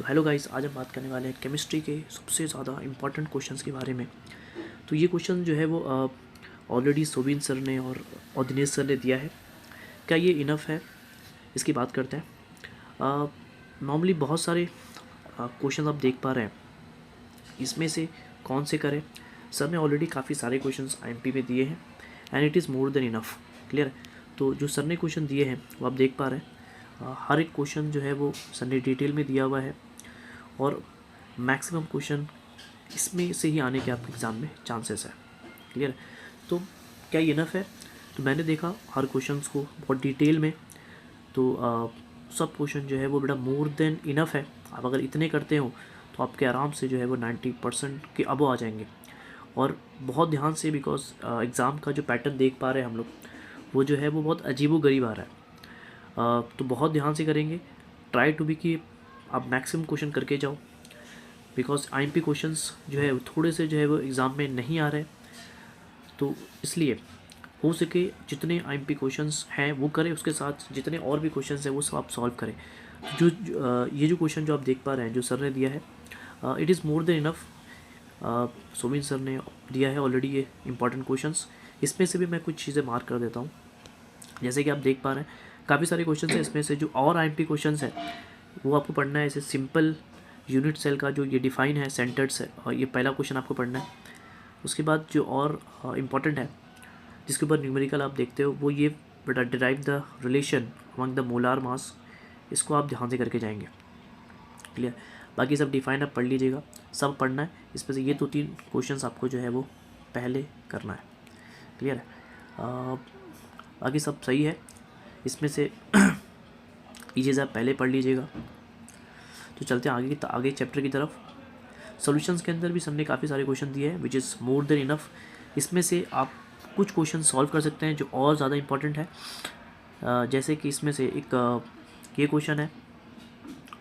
तो hello guys, आज हम बात करने वाले हैं केमिस्ट्री के सबसे ज़्यादा इम्पॉर्टेंट क्वेश्चंस के बारे में। तो ये क्वेश्चन जो है वो ऑलरेडी सोबिन सर ने और दिनेश सर ने दिया है। क्या ये इनफ है, इसकी बात करते हैं। नॉर्मली बहुत सारे क्वेश्चन आप देख पा रहे हैं, इसमें से कौन से करें। सर ने ऑलरेडी काफ़ी सारे क्वेश्चंस आईएमपी में दिए हैं and it is more than enough. Clear. तो जो सर ने क्वेश्चन दिए हैं वो आप देख पा रहे हैं। हर एक क्वेश्चन जो है वो सर ने डिटेल में दिया हुआ है और मैक्सिमम क्वेश्चन इसमें से ही आने के आपके एग्ज़ाम में चांसेस है। क्लियर। तो क्या ये इनफ है? तो मैंने देखा हर क्वेश्चंस को बहुत डिटेल में, तो सब क्वेश्चन जो है वो बड़ा मोर देन इनफ है। आप अगर इतने करते हो तो आपके आराम से जो है वो 90% के अबव आ जाएंगे। और बहुत ध्यान से, बिकॉज एग्ज़ाम का जो पैटर्न देख पा रहे हैं हम लोग, वो जो है वो बहुत अजीबोगरीब आ रहा है। तो बहुत ध्यान से करेंगे। ट्राई टू बी कि आप मैक्सिमम क्वेश्चन करके जाओ, बिकॉज आईएमपी क्वेश्चंस जो है थोड़े से जो है वो एग्ज़ाम में नहीं आ रहे। तो इसलिए हो सके जितने आईएमपी क्वेश्चंस हैं वो करें, उसके साथ जितने और भी क्वेश्चंस हैं वो सब आप सॉल्व करें। ये जो क्वेश्चन जो आप देख पा रहे हैं जो सर ने दिया है, it is more than enough. Somin sir ने दिया है ऑलरेडी ये इंपॉर्टेंट क्वेश्चंस। इसमें से भी मैं कुछ चीज़ें मार्क कर देता हूँ। जैसे कि आप देख पा रहे हैं काफ़ी सारे क्वेश्चन हैं, इसमें से जो और आईएमपी क्वेश्चंस हैं वो आपको पढ़ना है। जैसे सिंपल यूनिट सेल का जो ये डिफाइन है, सेंटर्ड से, और ये पहला क्वेश्चन आपको पढ़ना है। उसके बाद जो और इम्पॉर्टेंट है जिसके ऊपर न्यूमेरिकल आप देखते हो, वो ये बेटा derive the relation among the molar mass. इसको आप ध्यान से करके जाएंगे। क्लियर। बाकी सब डिफाइन आप पढ़ लीजिएगा, सब पढ़ना है। इसमें से ये 2-3 क्वेश्चंस आपको जो है वो पहले करना है। क्लियर है। बाकी सब सही है। इसमें से ये चीज़ आप पहले पढ़ लीजिएगा। तो चलते हैं आगे चैप्टर की तरफ। सॉल्यूशंस के अंदर भी हमने काफ़ी सारे क्वेश्चन दिए हैं which is more than enough. इसमें से आप कुछ क्वेश्चन सॉल्व कर सकते हैं जो और ज़्यादा इंपॉर्टेंट है। जैसे कि इसमें से एक ये क्वेश्चन है,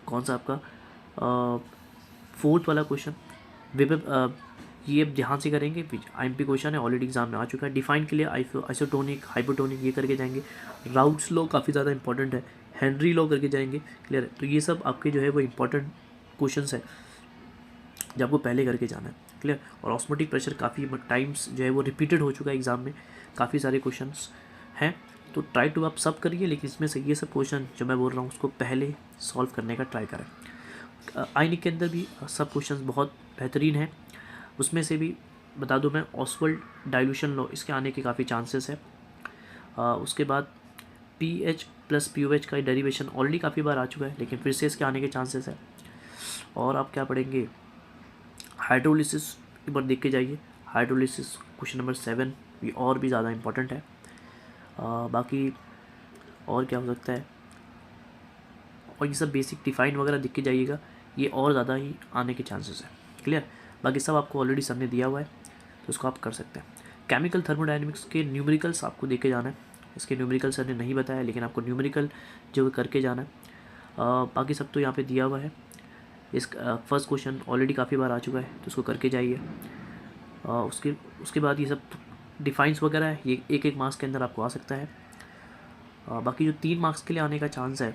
कौन सा आपका 4th वाला क्वेश्चन। ये ध्यान से करेंगे, आईएमपी क्वेश्चन है, ऑलरेडी एग्जाम में आ चुका है। डिफाइन के लिए आइसोटोनिक, हाइपोटोनिक ये करके जाएंगे। राउट्स लॉ काफ़ी ज़्यादा इंपॉर्टेंट है, हेनरी लॉ करके जाएंगे। क्लियर है। तो ये सब आपके जो है वो इंपॉर्टेंट क्वेश्चंस है जो आपको पहले करके जाना है। क्लियर। और ऑस्मोटिक प्रेशर काफ़ी टाइम्स जो है वो रिपीटेड हो चुका है एग्ज़ाम में, काफ़ी सारे क्वेश्चंस हैं। तो ट्राई टू आप सब करिए, लेकिन इसमें से ये सब क्वेश्चन जो मैं बोल रहा हूँ उसको पहले सॉल्व करने का ट्राई करें। आईनिक के अंदर भी सब क्वेश्चन बहुत बेहतरीन हैं। उसमें से भी बता दूं मैं, ऑसवर्ल्ड डाइल्यूशन लॉ, इसके आने के काफ़ी चांसेस है। उसके बाद पीएच प्लस पीओएच का डेरिवेशन ऑलरेडी काफ़ी बार आ चुका है, लेकिन फिर से इसके आने के चांसेस है। और आप क्या पढ़ेंगे, हाइड्रोलिसिस एक बार देख के जाइए। हाइड्रोलिसिस क्वेश्चन नंबर 7 ये और भी ज़्यादा इंपॉर्टेंट है। बाकी और क्या हो सकता है, और ये सब बेसिक डिफाइन वगैरह दिख के जाइएगा, ये और ज़्यादा ही आने के चांसेस है। क्लियर। बाकी सब आपको ऑलरेडी सबने दिया हुआ है, तो उसको आप कर सकते हैं। केमिकल थर्मोडायनेमिक्स के न्यूमेरिकल्स आपको देखे जाना है। इसके न्यूमेरिकल सर ने नहीं बताया, लेकिन आपको न्यूमेरिकल जो करके जाना है। बाकी सब तो यहाँ पे दिया हुआ है। इस फर्स्ट क्वेश्चन ऑलरेडी काफ़ी बार आ चुका है, तो उसको करके जाइए। उसके बाद ये सब डिफाइंस वगैरह है, ये एक मार्क्स के अंदर आपको आ सकता है। बाकी जो 3 मार्क्स के लिए आने का चांस है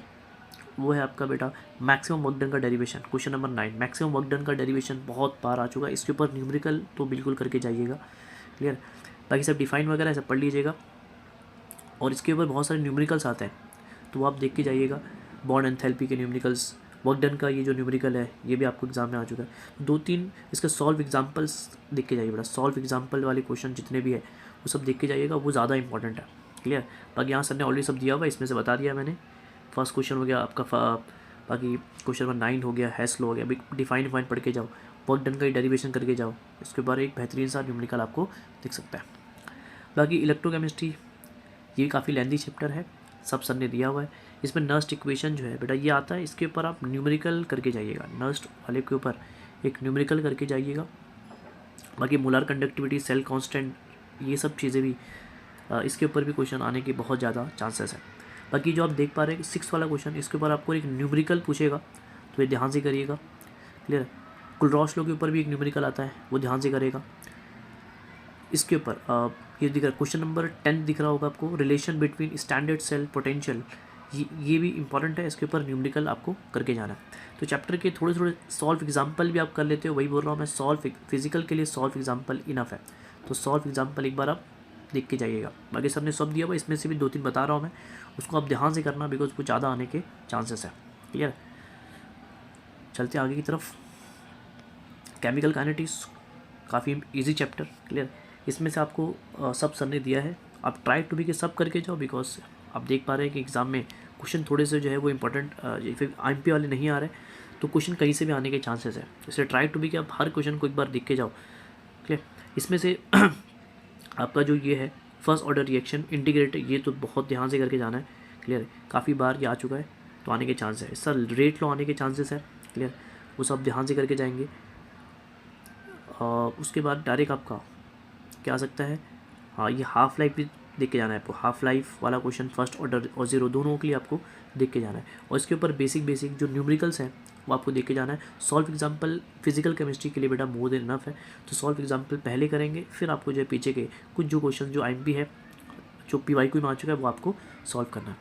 वो है आपका बेटा मैक्सिमम वर्क डन का derivation, question number 9। Maximum work done का डेरिवेशन बहुत बार आ चुका है, इसके ऊपर न्यूमेरिकल तो बिल्कुल करके जाइएगा। क्लियर। बाकी सब डिफाइन वगैरह सब पढ़ लीजिएगा, और इसके ऊपर बहुत सारे न्यूमेरिकल्स आते हैं, तो वो आप देख के जाइएगा। बॉन्ड एंथैल्पी के न्यूमेरिकल्स, वर्क डन का ये जो न्यूमेरिकल है ये भी आपको एग्जाम में आ चुका है। 2-3 इसके सॉल्व एग्जाम्पल्स देख के जाइए बेटा। सॉल्व एग्जाम्पल वाले क्वेश्चन जितने भी है वो सब देख के जाइएगा, वो ज़्यादा इंपॉर्टेंट है। क्लियर। बाकी यहाँ सर ने ऑलरेडी सब दिया हुआ है, इसमें से बता दिया मैंने। फर्स्ट क्वेश्चन हो गया आपका, बाकी क्वेश्चन नंबर 9 हो गया, हैस लो हो गया। अभी डिफाइन पढ़ के जाओ, वर्क डन का ही डेरिवेशन करके जाओ, इसके बारे एक बेहतरीन सा न्यूमेरिकल आपको दिख सकता है। बाकी इलेक्ट्रोकेमिस्ट्री ये काफ़ी लेंदी चैप्टर है, सब सर ने दिया हुआ है। इसमें नर्स्ट इक्वेशन जो है बेटा ये आता है, इसके ऊपर आप न्यूमेरिकल करके जाइएगा। नर्स्ट वाले के ऊपर एक न्यूमेरिकल करके जाइएगा। बाकी मोलार कंडक्टिविटी, सेल कांस्टेंट, ये सब चीज़ें भी इसके ऊपर भी क्वेश्चन आने के बहुत ज़्यादा चांसेस है। बाकी जो आप देख पा रहे हैं 6 वाला क्वेश्चन, इसके ऊपर आपको एक न्यूमेरिकल पूछेगा, तो ये ध्यान से करिएगा। क्लियर। कुलरॉस लॉ के ऊपर भी एक न्यूमेरिकल आता है, वो ध्यान से करेगा। इसके ऊपर ये दिख रहा है क्वेश्चन नंबर 10 दिख रहा होगा आपको, relation between standard cell potential ये भी इंपॉर्टेंट है, इसके ऊपर न्यूमेरिकल आपको करके जाना है। तो चैप्टर के थोड़े थोड़े सॉल्व एग्जाम्पल भी आप कर लेते हो, वही बोल रहा हूँ मैं, सॉल्व फिजिकल के लिए सॉल्व एग्जाम्पल इनफ है। तो सॉल्व एग्जाम्पल एक बार आप देख के जाइएगा। बाकी सबने सब दिया हुआ, इसमें से भी 2-3 बता रहा हूँ मैं, उसको आप ध्यान से करना बिकॉज वो ज़्यादा आने के चांसेस है। क्लियर, चलते आगे की तरफ। केमिकल काइनेटिक्स काफ़ी इजी चैप्टर। क्लियर, इसमें से आपको सब सर ने दिया है, आप ट्राई टू बी के सब करके जाओ बिकॉज आप देख पा रहे हैं कि एग्ज़ाम में क्वेश्चन थोड़े से जो है वो इंपॉर्टेंट फिर IMP वाले नहीं आ रहे, तो क्वेश्चन कहीं से भी आने के चांसेस है। इसलिए ट्राई टू बी के आप हर क्वेश्चन को एक बार देख के जाओ। क्लियर, इसमें से आपका जो ये है फर्स्ट ऑर्डर रिएक्शन इंटीग्रेटेड, ये तो बहुत ध्यान से करके जाना है। क्लियर, काफ़ी बार ये आ चुका है तो आने के चांस है। इसका रेट लो आने के चांसेस है। क्लियर, वो सब ध्यान से करके जाएंगे। उसके बाद डायरेक्ट आपका क्या आ सकता है, हाँ ये हाफ लाइफ भी देख के जाना है आपको। हाफ लाइफ वाला क्वेश्चन फर्स्ट ऑर्डर और ज़ीरो दोनों के लिए आपको देख के जाना है। और इसके ऊपर बेसिक जो न्यूमेरिकल्स हैं वो आपको देख के जाना है। सॉल्व एग्जाम्पल फिजिकल केमिस्ट्री के लिए बेटा मोर देन इनफ है, तो सॉल्व एग्जाम्पल पहले करेंगे, फिर आपको जो है पीछे के कुछ जो क्वेश्चन जो IMP है जो PYQ में आ चुका है वो आपको सॉल्व करना है।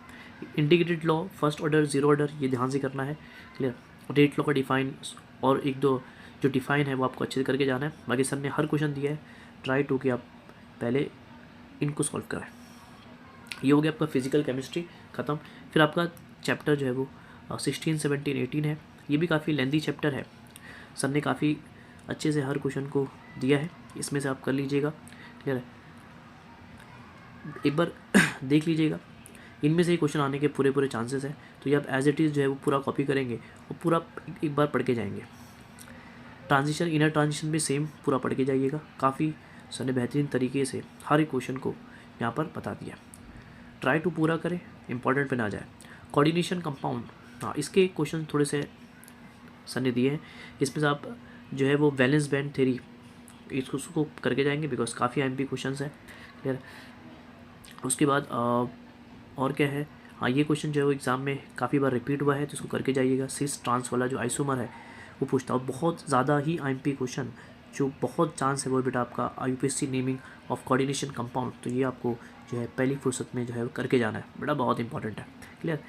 Integrated law first order zero order ये ध्यान से करना है। क्लियर, रेट लॉ का डिफाइन और एक दो जो डिफाइन है वो आपको अच्छे से करके जाना है। बाकी सर ने हर क्वेश्चन दिया है, ट्राई टू कि आप पहले इनको सॉल्व कराएं। ये हो गया आपका फिजिकल केमिस्ट्री ख़त्म। फिर आपका चैप्टर जो है वो 16, 17, 18 है। ये भी काफ़ी लेंदी चैप्टर है, सर ने काफ़ी अच्छे से हर क्वेश्चन को दिया है, इसमें से आप कर लीजिएगा। क्लियर है, एक बार देख लीजिएगा, इनमें से ही क्वेश्चन आने के पूरे चांसेस हैं। तो ये आप एज इट इज़ जो है वो पूरा कॉपी करेंगे और पूरा एक बार पढ़ के जाएंगे। ट्रांजिशन इनर ट्रांजिशन भी सेम पूरा पढ़ के जाइएगा। काफ़ी सर ने बेहतरीन तरीके से हर एक क्वेश्चन को यहाँ पर बता दिया। ट्राई टू पूरा करें, इंपॉर्टेंट पे ना जाए। कोऑर्डिनेशन कंपाउंड, हाँ इसके क्वेश्चन थोड़े से सर ने दिए हैं, इसमें से आप जो है वो वैलेंस बैंड थ्योरी इसको करके जाएंगे बिकॉज काफ़ी IMP क्वेश्चन है। क्लियर, उसके बाद और क्या है, हाँ ये क्वेश्चन जो है वो एग्ज़ाम में काफ़ी बार रिपीट हुआ है तो इसको करके जाइएगा। सिस ट्रांस वाला जो आइसोमर है वो पूछता है, बहुत ज़्यादा ही IMP क्वेश्चन जो बहुत चांस है वो बेटा आपका UPSC naming of coordination compound, तो ये आपको जो है पहली फुर्सत में जो है करके जाना है बेटा, बहुत इंपॉर्टेंट है। क्लियर,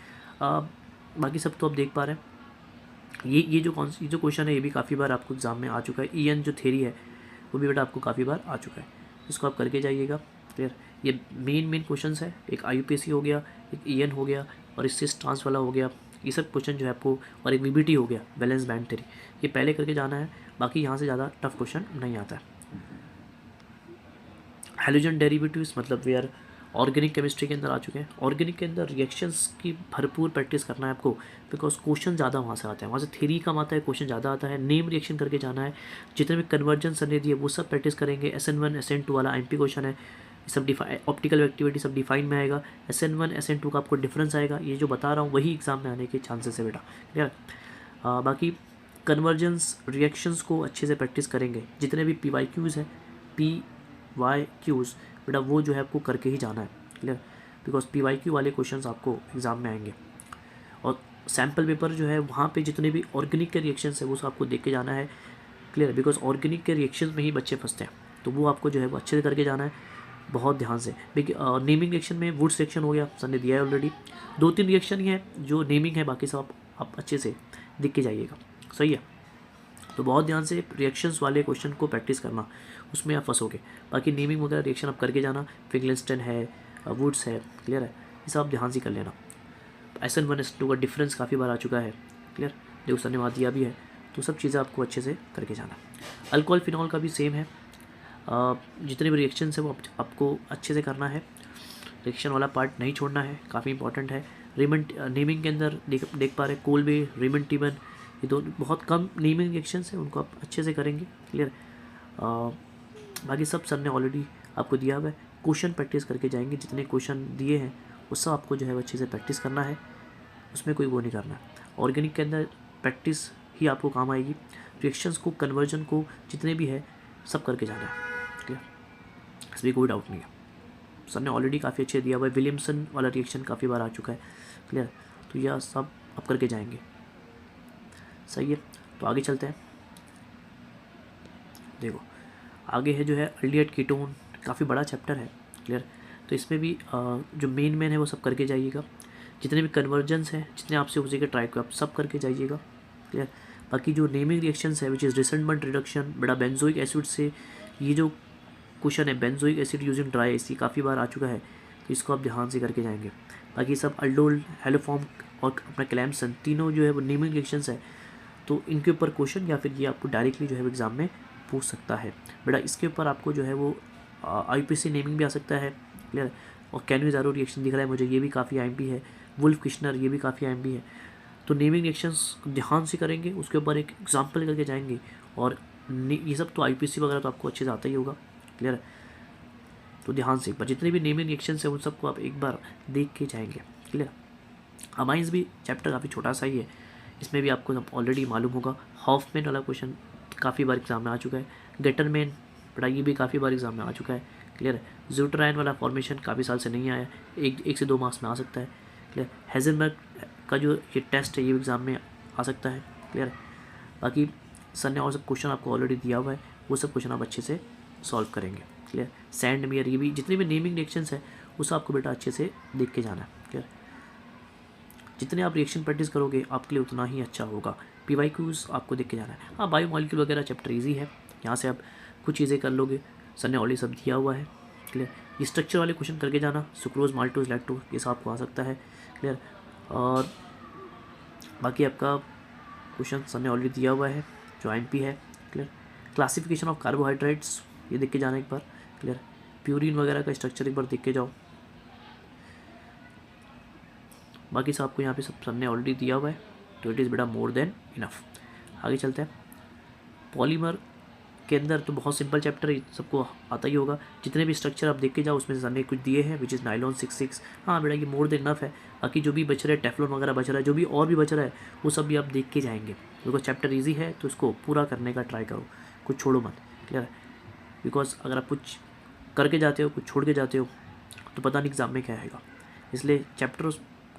बाकी सब तो आप देख पा रहे हैं। ये जो क्वेश्चन है ये भी काफ़ी बार आपको एग्ज़ाम में आ चुका है। EN जो थ्योरी है वो भी बेटा आपको काफ़ी बार आ चुका है, इसको आप करके जाइएगा। क्लियर, ये मेन क्वेश्चन है, एक IUPAC हो गया, एक EN हो गया और इससे ट्रांस वाला हो गया, ये सब क्वेश्चन जो है आपको, और एक VBT हो गया बैलेंस बैंड थ्योरी, ये पहले करके जाना है। बाकी यहाँ से ज़्यादा टफ क्वेश्चन नहीं आता है। हैलोजन डेरिवेटिव्स मतलब वे आर ऑर्गेनिक केमिस्ट्री के अंदर आ चुके हैं। ऑर्गेनिक के अंदर रिएक्शंस की भरपूर प्रैक्टिस करना है आपको बिकॉज क्वेश्चन ज़्यादा वहाँ से आते हैं, वहाँ से थ्योरी कम आता है, क्वेश्चन ज़्यादा आता है। नेम रिएक्शन करके जाना है, जितने भी कन्वर्जन सर ने दिए वो सब प्रैक्टिस करेंगे। SN1 SN2 वाला IMP क्वेश्चन है, सब ऑप्टिकल एक्टिविटी सब डिफाइन में आएगा। SN1 SN2 का आपको डिफरेंस आएगा, ये जो बता रहा हूँ वही एग्जाम में आने के चांसेस है बेटा। क्लियर, बाकी कन्वर्जेंस रिएक्शंस को अच्छे से प्रैक्टिस करेंगे, जितने भी PYQs हैं PYQs बेटा वो जो है आपको करके ही जाना है। क्लियर, बिकॉज PYQ वाले क्वेश्चंस आपको एग्ज़ाम में आएंगे। और सैम्पल पेपर जो है वहाँ पे जितने भी ऑर्गेनिक के रिएक्शंस है वो सब आपको देख के जाना है। क्लियर, बिकॉज ऑर्गेनिक के रिएक्शंस में ही बच्चे फंसते हैं, तो वो आपको जो है वो अच्छे से करके जाना है बहुत ध्यान से। नेमिंग रिएक्शन में वुड्स रिएक्शन हो गया, सर ने दिया है ऑलरेडी, 2-3 रिएक्शन ही है जो नेमिंग है, बाकी सब आप अच्छे से दिख के जाइएगा। सही है, तो बहुत ध्यान से रिएक्शंस वाले क्वेश्चन को प्रैक्टिस करना, उसमें आप फंसोगे। बाकी नेमिंग वगैरह रिएक्शन आप करके जाना, फिगलिंस्टन है, वुड्स है। क्लियर है, ये सब आप ध्यान से कर लेना। SN1 SN2 का डिफरेंस काफ़ी बार आ चुका है। क्लियर, देखो सर ने वहाँ दिया भी है, तो सब चीज़ें आपको अच्छे से करके जाना। अल्कोहल फिनॉल का भी सेम है, जितने भी रिएक्शंस है वो आपको अच्छे से करना है, रिएक्शन वाला पार्ट नहीं छोड़ना है, काफ़ी इंपॉर्टेंट है। रेमंड नेमिंग के अंदर देख पा रहे कोलबे रेमंड टीबन, ये दो बहुत कम नेमिंग रिएक्शंस हैं, उनको आप अच्छे से करेंगे। क्लियर, बाकी सब सर ने ऑलरेडी आपको दिया हुआ है, क्वेश्चन प्रैक्टिस करके जाएंगे, जितने क्वेश्चन दिए हैं वो सब आपको जो है अच्छे से प्रैक्टिस करना है, उसमें कोई वो नहीं करना है। ऑर्गेनिक के अंदर प्रैक्टिस ही आपको काम आएगी, रिएक्शंस को कन्वर्जन को जितने भी है सब करके जाना है। क्लियर, इसमें कोई डाउट नहीं है, सर ने ऑलरेडी काफ़ी अच्छे दिया हुआ है। विलियमसन वाला रिएक्शन काफ़ी बार आ चुका है। क्लियर, तो यह सब आप करके जाएंगे। सही है, तो आगे चलते हैं। देखो आगे है जो है अल्डिहाइड कीटोन, काफ़ी बड़ा चैप्टर है। क्लियर, तो इसमें भी जो मेन है वो सब करके जाइएगा। जितने भी कन्वर्जन्स हैं, जितने आपसे हो सके ट्राई को आप सब करके जाइएगा। क्लियर। बाकी जो नेमिंग रिएक्शंस है विच इज़ रिसेंटमेंट रिडक्शन, बड़ा बेंजोइक एसिड से ये जो क्वेश्चन है, benzoic acid using dry AC काफ़ी बार आ चुका है, तो इसको आप ध्यान से करके जाएंगे। बाकी सब अल्डोल, हेलोफॉर्म और अपना क्लैम्सन, तीनों जो है वो नेमिंग रिएक्शंस है, तो इनके ऊपर क्वेश्चन या फिर ये आपको डायरेक्टली जो है वो एग्ज़ाम में पूछ सकता है। बेटा इसके ऊपर आपको जो है वो IUPAC नेमिंग भी आ सकता है। क्लियर। और कैनविज़ारो रिएक्शन दिख रहा है मुझे, ये भी काफ़ी IMP है। वुल्फ किश्नर, ये भी काफ़ी IMP है। तो नेमिंग रिएक्शंस ध्यान से करेंगे, उसके ऊपर एक एग्जाम्पल करके जाएंगे, और ये सब तो IPC वगैरह तो आपको अच्छे से आता ही होगा। क्लियर। तो ध्यान से एक बार जितने भी नेमिंग रिएक्शंस हैं उन सबको आप एक बार देख के जाएंगे। क्लियर। अमाइंस भी चैप्टर काफ़ी छोटा सा ही है, इसमें भी आपको ऑलरेडी मालूम होगा। हॉफमैन वाला क्वेश्चन काफ़ी बार एग्जाम में आ चुका है। गेटरमैन बड़ा ये भी काफ़ी बार एग्जाम में आ चुका है। क्लियर है। ज़्यूटराइन वाला फॉर्मेशन काफ़ी साल से नहीं आया, एक से 2 मार्क्स में आ सकता है। क्लियर। हेज़नबर्ग का जो ये टेस्ट है ये एग्ज़ाम में आ सकता है। क्लियर है। बाकी सर ने और सब क्वेश्चन आपको ऑलरेडी दिया हुआ है, वो सब क्वेश्चन आप अच्छे से सॉल्व करेंगे। क्लियर। सैंडमेयर, ये भी जितने भी नेमिंग रिएक्शंस है उस आपको बेटा अच्छे से देख के जाना है। क्लियर। जितने आप रिएक्शन प्रैक्टिस करोगे आपके लिए उतना ही अच्छा होगा। PYQs आपको देख के जाना है। हाँ, बायोमॉलिक्यूल वगैरह चैप्टर ईजी है, यहाँ से आप कुछ चीज़ें कर लोगे, सर ने ऑलरेडी सब दिया हुआ है। क्लियर। ये स्ट्रक्चर वाले क्वेश्चन करके जाना, सुक्रोज, माल्टोज, लैक्टोज, ये सब आपको आ सकता है। क्लियर। और बाकी आपका क्वेश्चन सर ने ऑलरेडी दिया हुआ है जो IMP है। क्लियर। क्लासिफिकेशन ऑफ कार्बोहाइड्रेट्स ये देख के जाना एक बार। क्लियर। प्यूरिन वगैरह का स्ट्रक्चर एक बार देख के जाओ। बाकी सब आपको यहाँ पे सब सर ने ऑलरेडी दिया हुआ है, तो इट इज़ बेटा मोर देन इनफ। आगे चलते हैं। पॉलीमर के अंदर तो बहुत सिंपल चैप्टर है, सबको आता ही होगा। जितने भी स्ट्रक्चर आप देख के जाओ उसमें से सर ने कुछ दिए हैं, विच इज़ नाइलॉन 66। हाँ बेटा ये मोर देन इनफ है। बाकी जो भी बच रहा है, टेफ्लॉन वगैरह बच रहा है, जो भी और भी बच रहा है वो सब भी आप देख के जाएंगे। बिकॉज चैप्टर ईजी है तो उसको पूरा करने का ट्राई करो, कुछ छोड़ो मत। क्लियर है। बिकॉज अगर आप कुछ करके जाते हो, कुछ छोड़ के जाते हो, तो पता नहीं एग्ज़ाम में क्या आएगा। इसलिए चैप्टर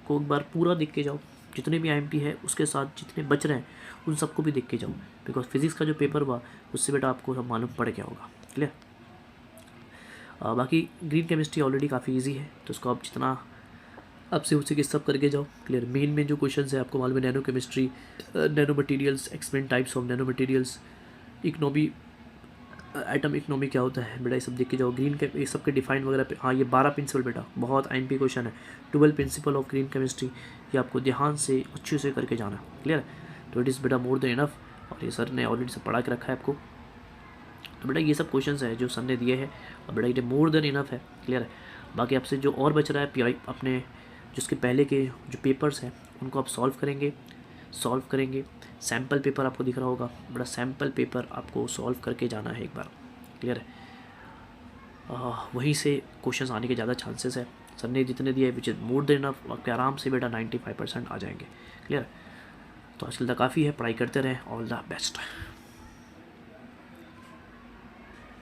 को एक बार पूरा देख के जाओ, जितने भी IMP है उसके साथ जितने बच रहे हैं उन सबको भी देख के जाओ। बिकॉज फिजिक्स का जो पेपर हुआ उससे बेटा आपको सब मालूम पड़ गया होगा। क्लियर। बाकी ग्रीन केमिस्ट्री ऑलरेडी काफ़ी इजी है, तो उसको आप जितना आपसे हो सके सब करके जाओ। क्लियर। मेन जो क्वेश्चन है आपको मालूम है, nano chemistry, nano materials, experiment types of nano materials, economy, atom economy क्या होता है बेटा, ये सब देख के जाओ। ग्रीन के ये सब के डिफाइन वगैरह पे, हाँ ये 12 प्रिंसिपल बेटा बहुत IMP क्वेश्चन है। 12 प्रिंसिपल ऑफ ग्रीन केमिस्ट्री, ये आपको ध्यान से अच्छे से करके जाना। क्लियर। तो इट इज़ बेटा मोर देन इनफ, और ये सर ने ऑलरेडी सब पढ़ा के रखा है आपको। तो बेटा ये सब क्वेश्चन है जो सर ने दिए हैं, और बेटा ये मोर देन इनफ है। क्लियर है। बाकी आपसे जो और बच रहा है PI अपने जिसके पहले के जो पेपर्स हैं उनको आप सॉल्व करेंगे। सैम्पल पेपर आपको दिख रहा होगा, बड़ा सैम्पल पेपर आपको सॉल्व करके जाना है एक बार। क्लियर है। वहीं से क्वेश्चंस आने के ज़्यादा चांसेस है। सर ने जितने दिए which is more than enough, आपके आराम से बेटा 95% आ जाएंगे। क्लियर। तो आजकल तक काफ़ी है, पढ़ाई करते रहें। All the best.